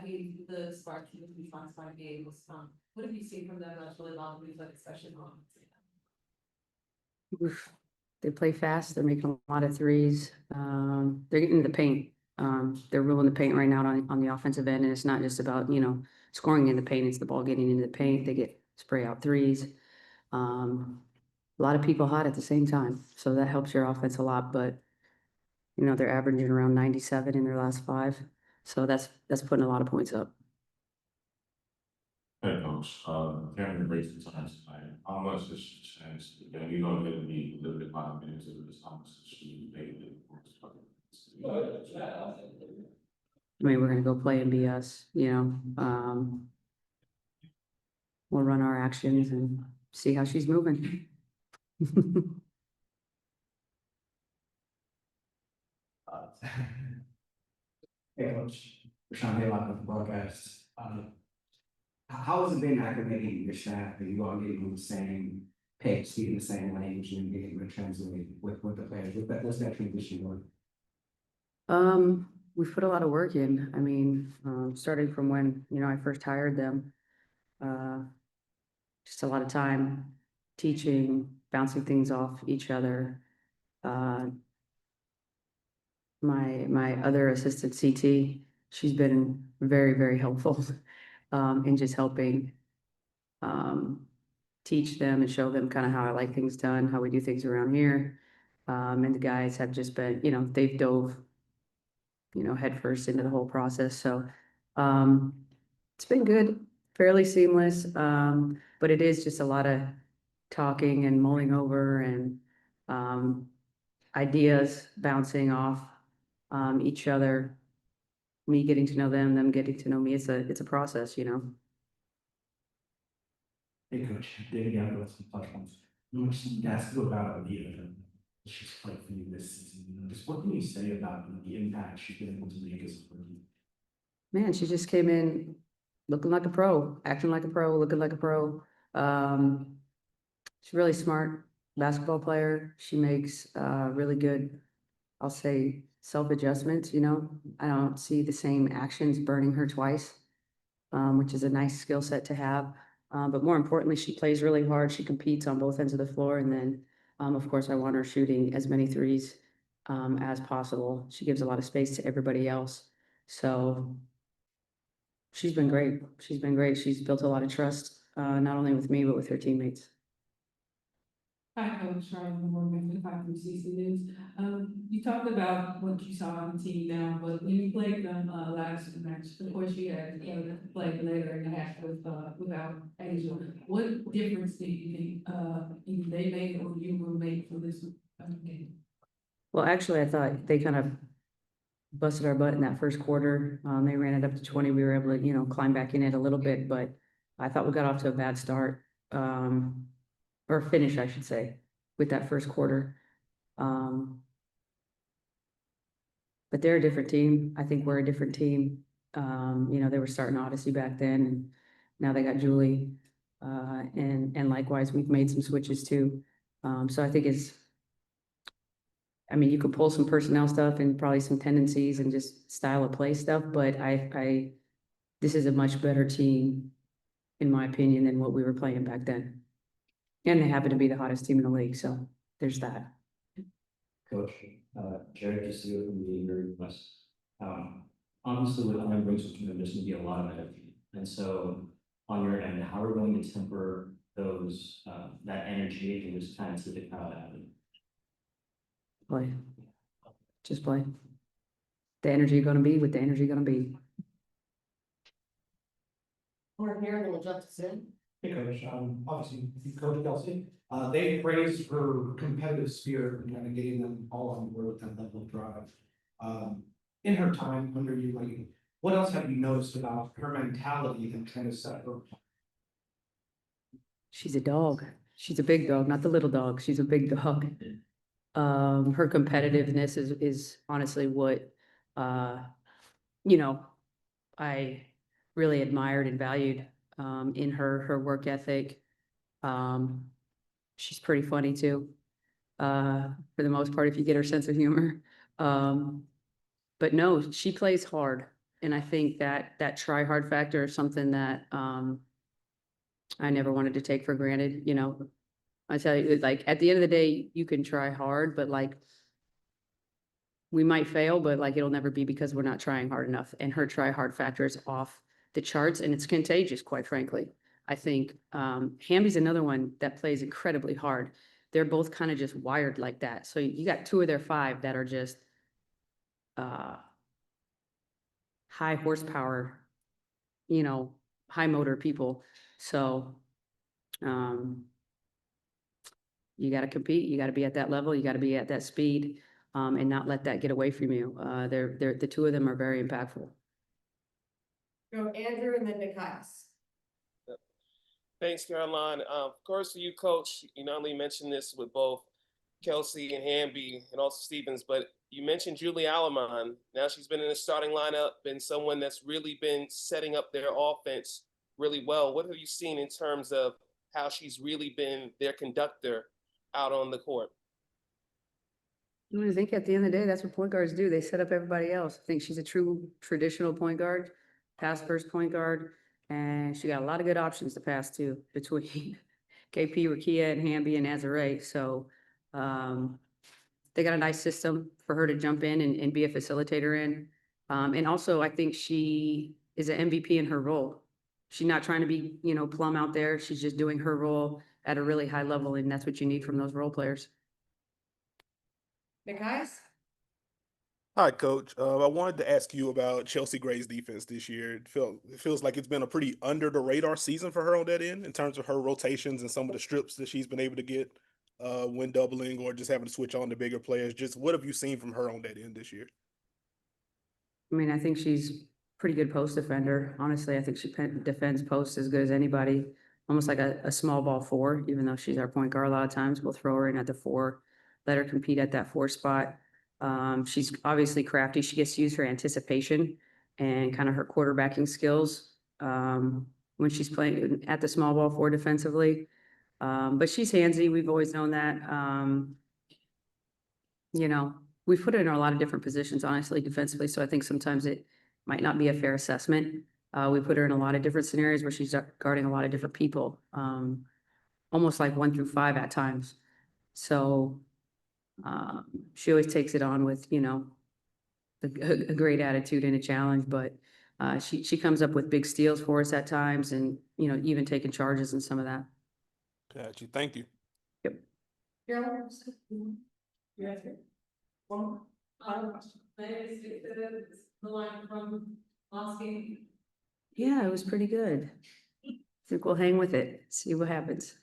exactly the spark to the response by being was what have you seen from them that's really long reflex, especially on? Oof. They play fast. They're making a lot of threes. They're getting in the paint. They're ruling the paint right now on the offensive end, and it's not just about, scoring in the paint. It's the ball getting into the paint. They get spray out threes. A lot of people hot at the same time, so that helps your offense a lot. But they're averaging around 97 in their last 5, so that's putting a lot of points up. Hey, Coach, Cameron raised the times tonight. How much does she change? Again, you know, it'll be a little bit 5 minutes of this. How much does she make it? I mean, we're gonna go play and be us, we'll run our actions and see how she's moving. Hey, Coach, Rashawn Haylock with the broadcast. How has it been acclimating your staff and you all getting on the same page, speaking the same language and being able to translate with the players? What's that transition like? We've put a lot of work in. I mean, starting from when, I first hired them, just a lot of time teaching, bouncing things off each other. My other assistant CT, she's been very, very helpful in just helping teach them and show them kind of how I like things done, how we do things around here. And the guys have just been, they've dove, headfirst into the whole process. So it's been good, fairly seamless. But it is just a lot of talking and mulling over and ideas bouncing off each other, me getting to know them getting to know me. It's a process, Hey, Coach, David Young with some touch points. How much did you ask you about the she's played for you this season? Just what can you say about the impact she's been able to make as a rookie? Man, she just came in looking like a pro, acting like a pro, looking like a pro. She's really smart basketball player. She makes really good, I'll say, self-adjustments, I don't see the same actions burning her twice, which is a nice skill set to have. But more importantly, she plays really hard. She competes on both ends of the floor. And then, of course, I want her shooting as many threes as possible. She gives a lot of space to everybody else. So she's been great. She's been great. She's built a lot of trust, not only with me, but with her teammates. Hi, Coach Charlotte Morgan with the 5-3 News. You talked about what you saw on the team now, but when you played them last match, of course you had played later in the half without Asia. What difference do you think either they made or you will make for this game? Well, actually, I thought they kind of busted our butt in that first quarter. They ran it up to 20. We were able to, climb back in it a little bit, but I thought we got off to a bad start. Or finish, I should say, with that first quarter. But they're a different team. I think we're a different team. They were starting Odyssey back then, and now they got Julie. And likewise, we've made some switches too. So I think you could pull some personnel stuff and probably some tendencies and just style of play stuff, but this is a much better team, in my opinion, than what we were playing back then. And they happen to be the hottest team in the league, so there's that. Coach, Jared Castillo from the Eager West. Obviously, with Iron Breaks, there's going to be a lot of energy. And so, on your end, how are we going to temper that energy and just kind of see the crowd out? Play. Just play. The energy going to be what the energy going to be. Or here, will jump to in. Hey, Coach, obviously, Coach Kelsey, they praised her competitive spirit and kind of getting them all on board with that level of drive. In her time under you, what else have you noticed about her mentality and kind of set her? She's a dog. She's a big dog, not the little dog. She's a big dog. Her competitiveness is honestly what, I really admired and valued in her work ethic. She's pretty funny too, for the most part, if you get her sense of humor. But no, she plays hard. And I think that try hard factor is something that, I never wanted to take for granted, you know. I tell you, like, at the end of the day, you can try hard, but like, we might fail, but like, it'll never be because we're not trying hard enough. And her try hard factor is off the charts and it's contagious, quite frankly. I think, Hamby's another one that plays incredibly hard. They're both kind of just wired like that. So you got two of their five that are just, high horsepower, you know, high motor people. So, you got to compete. You got to be at that level. You got to be at that speed, and not let that get away from you. The two of them are very impactful. Go Andrew and then Nikias. Thanks, Caroline. Of course, you, Coach, you not only mentioned this with both Kelsey and Hamby and also Stevens, but you mentioned Julie Alamon. Now she's been in the starting lineup, been someone that's really been setting up their offense really well. What have you seen in terms of how she's really been their conductor out on the court? I think at the end of the day, that's what point guards do. They set up everybody else. I think she's a true traditional point guard, pass first point guard, and she got a lot of good options to pass to between KP, Rakia, and Hamby and Nazare. So, they got a nice system for her to jump in and be a facilitator in. And also, I think she is an MVP in her role. She's not trying to be, you know, plumb out there. She's just doing her role at a really high level, and that's what you need from those role players. Nikias? Hi, Coach. I wanted to ask you about Chelsea Gray's defense this year. It feels like it's been a pretty under the radar season for her on that end in terms of her rotations and some of the strips that she's been able to get when doubling or just having to switch on to bigger players. Just what have you seen from her on that end this year? I mean, I think she's pretty good post defender. Honestly, I think she defends post as good as anybody, almost like a small ball four, even though she's our point guard a lot of times. We'll throw her in at the four, let her compete at that four spot. She's obviously crafty. She gets to use her anticipation and kind of her quarterbacking skills when she's playing at the small ball four defensively. But she's handsy. We've always known that. You know, we've put her in a lot of different positions, honestly, defensively. So I think sometimes it might not be a fair assessment. We put her in a lot of different scenarios where she's guarding a lot of different people, almost like 1 through 5 at times. So she always takes it on with, you know, a great attitude and a challenge, but she comes up with big steals for us at times and, you know, even taking charges and some of that. Got you. Thank you. Carolyn? Yes. One, maybe the line from last game. Yeah, it was pretty good. I think we'll hang with it, see what happens.